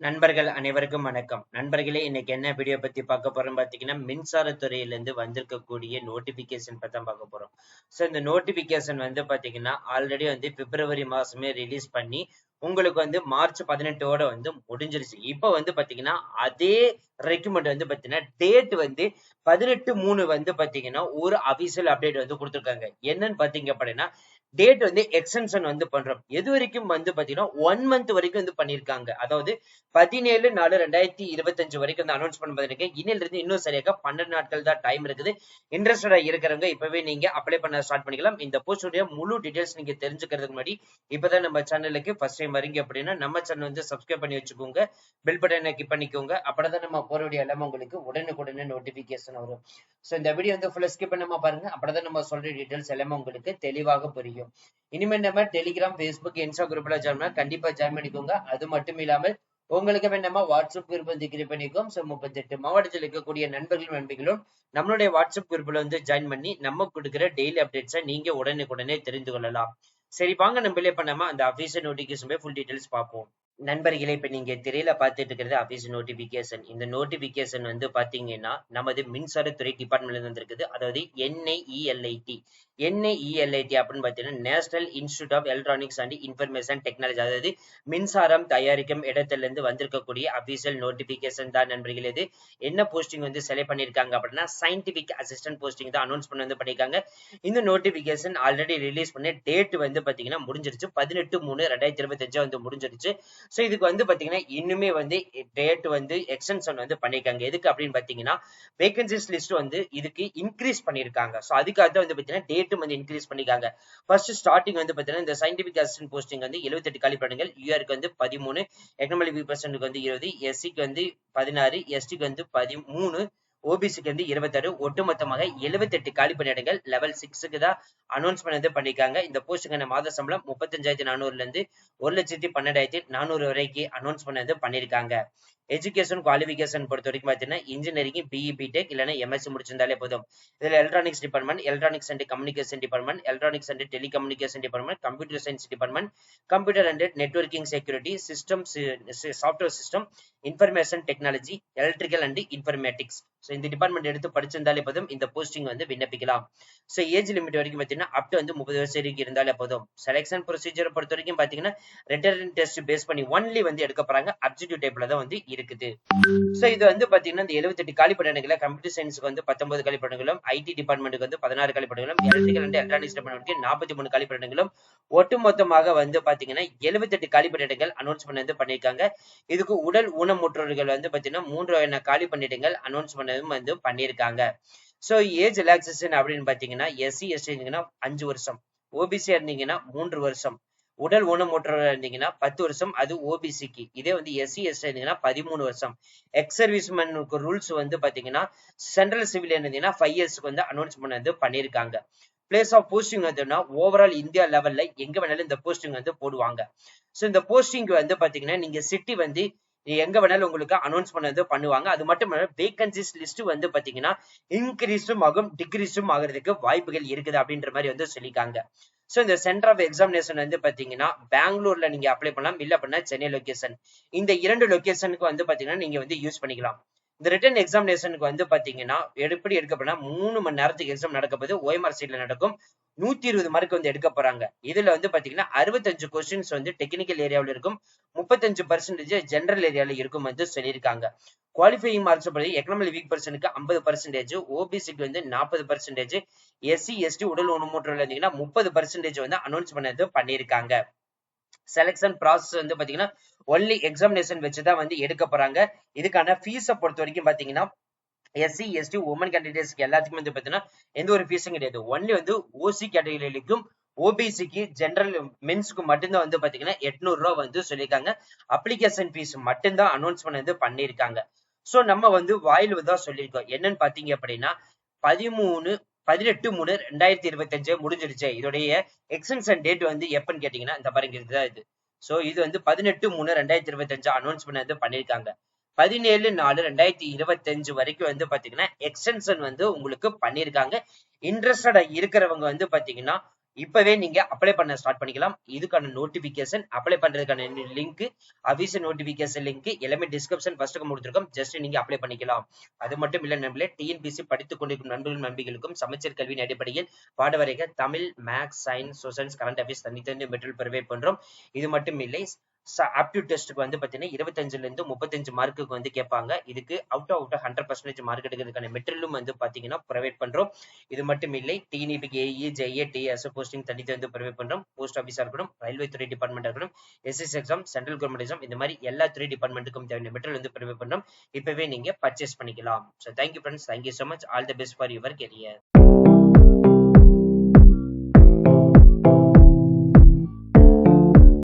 நண்பர்கள் அனைவருக்கும் வணக்கம். நண்பர்களே, இன்னைக்கு என்ன வீடியோ பத்தி பார்க்க போறோம் பாத்தீங்கன்னா, மின்சாரத்துறையிலிருந்து வந்திருக்கக்கூடிய நோட்டிபிகேஷன் பத்தி தான் பார்க்க போறோம். இந்த நோட்டிபிகேஷன் பாத்தீங்கன்னா ஆல்ரெடி பிப்ரவரி மாசமே ரிலீஸ் பண்ணி உங்களுக்கு மார்ச் 18ஓட முடிஞ்சிருச்சு. இப்ப பாத்தீங்கன்னா அதே ரெக்யூமெண்ட் பாத்தீங்கன்னா டேட் 18/3 பாத்தீங்கன்னா ஒரு அபிஷியல் அப்டேட் கொடுத்திருக்காங்க. என்னன்னு பாத்தீங்க அப்படின்னா டேட் எக்ஸ்டென்ஷன் பண்றோம். எது வரைக்கும் பாத்தீங்கன்னா 1 மந்த் வரைக்கும் பண்ணிருக்காங்க. அதாவது 17/4/2025 வரைக்கும் அனௌன்ஸ் பண்ணிருக்கேன். இன்னில இருந்து இன்னும் சரியாக 12 நாட்கள் தான் டைம் இருக்குது. இன்ட்ரெஸ்டடா இருக்கிறவங்க இப்பவே நீங்க அப்ளை பண்ண ஸ்டார்ட் பண்ணிக்கலாம். இந்த போஸ்ட் உடைய முழு டீடைல்ஸ் நீங்க தெரிஞ்சுக்கிறதுக்கு முன்னாடி இப்பதான் நம்ம சேனலுக்கு ஃபர்ஸ்ட் டைம் வரீங்க அப்படின்னா நம்ம சேனல் சப்ஸ்கிரைப் பண்ணி வச்சுக்கோங்க. பெல் பட்டனை கிளிக் பண்ணிக்கோங்க. அப்பதான் நம்ம போற வீடியோ எல்லாமே உங்களுக்கு உடனுக்குடனே நோட்டிபிகேஷன் வரும். இந்த வீடியோ ஃபுல்லா ஸ்கிப் பண்ணாம பாருங்க. அப்பதான் நம்ம சொல்ற டீடைல்ஸ் எல்லாமே உங்களுக்கு தெளிவாக புரியும். இனிமேல் நம்ம டெலிகிராம், Facebook, இன்ஸ்டா குரூப்ல ஜாயின் கண்டிப்பா ஜாயின் பண்ணிக்கோங்க. அது மட்டும் இல்லாமல் உங்களுக்கு வேண்டாமா வாட்ஸ்அப் குரூப் கிரியேட் பண்ணிக்கோம். 38 மாவட்டத்தில் இருக்கக்கூடிய நண்பர்களும் நம்மளுடைய வாட்ஸ்அப் குரூப்ல ஜாயின் பண்ணி நம்ம கொடுக்கிற டெய்லி அப்டேட்ஸை நீங்க உடனுக்குடனே தெரிந்து கொள்ளலாம். சரி, வாங்க நம்ம டிலே பண்ணாம அந்த அபிஷியல் நோட்டிபிகேஷன் ஃபுல் டீடைல்ஸ் பார்ப்போம். நண்பர்களே, இப்ப நீங்க திரையில பார்த்துட்டு இருக்கிறது அபிஷியல் நோட்டிபிகேஷன். இந்த நோட்டிபிகேஷன் பாத்தீங்கன்னா நமது மின்சாரத்துறை டிபார்ட்மெண்ட்ல இருந்து இருக்குது. அதாவது NIELIT அப்படின்னு பாத்தீங்கன்னா National Institute of Electronics and Information Technology. அதாவது மின்சாரம் தயாரிக்கும் இடத்துல இருந்து வந்திருக்கக்கூடிய அபிஷியல் நோட்டிபிகேஷன் தான் நண்பர்களே. இது என்ன போஸ்டிங் செலக்ட் பண்ணிருக்காங்க அப்படின்னா சயின்டிபிக் அசிஸ்டன்ட் போஸ்டிங் தான் அனௌன்ஸ் பண்ணிருக்காங்க. இந்த நோட்டிபிகேஷன் ஆல்ரெடி ரிலீஸ் பண்ணி டேட் பாத்தீங்கன்னா முடிஞ்சிருச்சு. 18/3/2025 முடிஞ்சிருச்சு. இதுக்கு பாத்தீங்கன்னா இன்னுமே டேட் எக்ஸ்டென்ஷன் பண்ணிருக்காங்க. எதுக்கு அப்படின்னு பாத்தீங்கன்னா வேகன்சிஸ் லிஸ்ட் இதுக்கு இன்க்ரீஸ் பண்ணிருக்காங்க. அதுக்காக தான் பாத்தீங்கன்னா டேட் இன்க்ரீஸ் பண்ணிருக்காங்க. ஃபர்ஸ்ட் ஸ்டார்டிங் பாத்தீங்கன்னா இந்த சயின்டிபிக் அசிஸ்டன்ட் போஸ்டிங் 78 காலி பணிகள், யூஆருக்கு 13, எக்கனாமிக் பர்சனுக்கு 20, எஸ்சிக்கு 16, எஸ்டிக்கு 13, ஓபிசிக்கு 26, ஒட்டுமொத்தமாக 78 காலி பணியிடங்கள் லெவல் 6க்கு தான் அனௌன்ஸ்மெண்ட் பண்ணிருக்காங்க. இந்த போஸ்டுக்கான மாத சம்பளம் 35,400 இருந்து 1,12,400 வரைக்கும் அனௌன்ஸ் பண்ணிருக்காங்க. எஜுகேஷன் குவாலிபிகேஷன் பொறுத்த வரைக்கும் பாத்தீங்கன்னா இன்ஜினியரிங், பிஇ, பிடெக் இல்லைன்னா எம்எஸ்சி முடிச்சிருந்தாலே போதும். இதுல electronics department, electronics and communication department, electronics and telecommunication department, computer science department, computer and networking security system, software system, information technology, electrical and informatics. இந்த department எடுத்து படிச்சிருந்தாலே போதும் இந்த போஸ்டிங் விண்ணப்பிக்கலாம். Age limit வரைக்கும் பாத்தீங்கன்னா அப் டு 30 வயசு வரைக்கும் இருந்தாலே போதும். செலக்ஷன் ப்ரொசீஜர் பொறுத்த வரைக்கும் பாத்தீங்கன்னா ரிட்டன் டெஸ்ட் பேஸ் பண்ணி ஒன்லி எடுக்க போறாங்க. அப்ஜெக்டிவ் டைப்ல தான் இருக்குது. இது பாத்தீங்கன்னா இந்த 78 காலி பணியிடங்களை கம்ப்யூட்டர் சயின்ஸ்க்கு 19 காலி பணியிடங்களும், ஐடி டிபார்ட்மெண்ட்டுக்கு 16 காலி பணியிடங்களும், எலக்ட்ரிக்கல் அண்ட் எலக்ட்ரானிக்ஸ் டிபார்ட்மெண்ட்டுக்கு 43 காலி பணியிடங்களும், ஒட்டுமொத்தமாக பாத்தீங்கன்னா 78 காலி பணியிடங்கள் அனௌன்ஸ் பண்ணிருக்காங்க. இதுக்கு உடல் ஊனமுற்றோர்கள் பாத்தீங்கன்னா 3 வகையான காலி பணியிடங்கள் அனௌன்ஸ் பண்ணிருக்காங்க. ஏஜ் ரிலாக்சேஷன் அப்படின்னு பாத்தீங்கன்னா எஸ்சி எஸ்டி இருந்தீங்கன்னா 5 வருஷம், ஓபிசி இருந்தீங்கன்னா 3 வருஷம், உடல் ஊனமுற்றோர் இருந்தீங்கன்னா 10 வருஷம், அது ஓபிசிக்கு. இதே எஸ்சி எஸ்டி இருந்தீங்கன்னா 13 வருஷம். எக்ஸ் சர்வீஸ்மேனுக்கு ரூல்ஸ் பாத்தீங்கன்னா சென்ட்ரல் சிவிலியன் இருந்தீங்கன்னா 5 இயர்ஸ்க்கு அனௌன்ஸ் பண்ணிருக்காங்க. Place of posting overall India லெவல்ல எங்க வேணாலும் இந்த போஸ்டிங் போடுவாங்க. இந்த போஸ்டிங் பாத்தீங்கன்னா நீங்க சிட்டி எங்க வேணாலும் உங்களுக்கு அனௌன்ஸ் பண்ணுவாங்க. அது மட்டும் இல்ல வேகன்சிஸ் லிஸ்ட் பாத்தீங்கன்னா இன்கிரீஸும் ஆகும், டிக்ரீஸும் ஆகிறதுக்கு வாய்ப்புகள் இருக்குது அப்படின்ற மாதிரி சொல்லிருக்காங்க. இந்த சென்டர் ஆஃப் எக்ஸாமினேஷன் பாத்தீங்கன்னா பெங்களூர்ல நீங்க அப்ளை பண்ணலாம், இல்ல அப்படின்னா சென்னை லொகேஷன். இந்த 2 லொகேஷனுக்கு பாத்தீங்கன்னா நீங்க யூஸ் பண்ணிக்கலாம். இந்த ரிட்டன் எக்ஸாமினேஷனுக்கு பாத்தீங்கன்னா எப்படி எடுக்க போனா 3 மணி நேரத்துக்கு எக்ஸாம் நடக்க போது ஓஎம்ஆர் சீட்ல நடக்கும். 120 மார்க் எடுக்க போறாங்க. இதுல பாத்தீங்கன்னா 65 கொஸ்டின்ஸ் டெக்னிக்கல் ஏரியாவில் இருக்கும், 35% ஜெனரல் ஏரியால இருக்கும் சொல்லியிருக்காங்க. குவாலிஃபையிங் மார்க்ஸ் படி எக்கனாமிக் வீக் பர்சனுக்கு 50%, ஓபிசிக்கு 40%, எஸ்சி எஸ்டி உடல் ஊனமுற்றோர் இருந்தீங்கன்னா 30% அனௌன்ஸ் பண்ணிருக்காங்க. செலக்ஷன் ப்ராசஸ் பாத்தீங்கன்னா ஒன்லி எக்ஸாமினேஷன் வச்சுதான் எடுக்க போறாங்க. இதுக்கான ஃபீஸை பொறுத்த வரைக்கும் பாத்தீங்கன்னா எஸ்சி எஸ்டி உமன் கேண்டிடேட்ஸ்க்கு எல்லாத்துக்குமே பாத்தீங்கன்னா எந்த ஒரு ஃபீஸும் கிடையாது. ஒன்லி ஓசி கேட்டகரிக்கும் ஓபிசிக்கு ஜெனரல் மென்ஸ்க்கு மட்டும்தான் பாத்தீங்கன்னா 800 ரூபாய் சொல்லியிருக்காங்க. அப்ளிகேஷன் ஃபீஸ் மட்டும்தான் அனௌன்ஸ் பண்ணிருக்காங்க. நம்ம வாயில தான் சொல்லியிருக்கோம். என்னன்னு பாத்தீங்க அப்படின்னா 18/3/2025 முடிஞ்சிருச்சு. இதோடைய எக்ஸ்டென்ஷன் டேட் எப்பன்னு கேட்டீங்கன்னா இந்த பாருங்க இதுதான் இது. இது 18/3/2025 அனௌன்ஸ் பண்ணிருக்காங்க. 17/4/2025 வரைக்கும் பாத்தீங்கன்னா எக்ஸ்டென்ஷன் உங்களுக்கு பண்ணிருக்காங்க. இன்ட்ரெஸ்டடா இருக்கிறவங்க பாத்தீங்கன்னா இப்பவே நீங்க அப்ளை பண்ண ஸ்டார்ட் பண்ணிக்கலாம். இதுக்கான நோட்டிபிகேஷன், அப்ளை பண்றதுக்கான லிங்க், அபிஷியல் நோட்டிபிகேஷன் லிங்க் எல்லாமே டிஸ்கிரிப்ஷன் ஃபர்ஸ்ட் கொடுத்திருக்கோம். ஜஸ்ட் நீங்க அப்ளை பண்ணிக்கலாம். அது மட்டும் இல்ல நண்பர்களே, டிஎன்பிஎஸ்சி படித்துக் கொண்டிருக்கும் நண்பர்கள் நண்பிகளுக்கும் சமச்சீர் கல்வியின் அடிப்படையில் பாடவரைகள் Tamil, maths, science, social, current affairs தனித்தனி மெட்டீரியல் ப்ரொவைட் பண்றோம். இது மட்டும் இல்லை, ஆப்டிடியூட் டெஸ்ட்டுக்கு வந்து பாத்தீங்கன்னா 25ல இருந்து 35 மார்க்குக்கு வந்து கேட்பாங்க. இதுக்கு அவுட் ஆஃப் 100% மார்க் எடுக்கிறதுக்கான மெட்டீரியலும் வந்து பாத்தீங்கன்னா ப்ரொவைட் பண்றோம். இது மட்டும் இல்லை, டிஎன்இபிக்கு ஏஇ, ஜேஏ, டிஎஸ் போஸ்டிங் தனித்து வந்து ப்ரொவைட் பண்றோம். போஸ்ட் ஆஃபீஸா இருக்கட்டும், ரயில்வே துறை டிபார்ட்மெண்ட் இருக்கட்டும், SS exam, central government exam, இந்த மாதிரி எல்லா துறை டிபார்ட்மெண்ட்டுக்கும் தேவையான மெட்டீரியல் வந்து ப்ரொவைட் பண்றோம். இப்பவே நீங்க பர்ச்சேஸ் பண்ணிக்கலாம். So thank you friends, thank you so much. All the best for your career.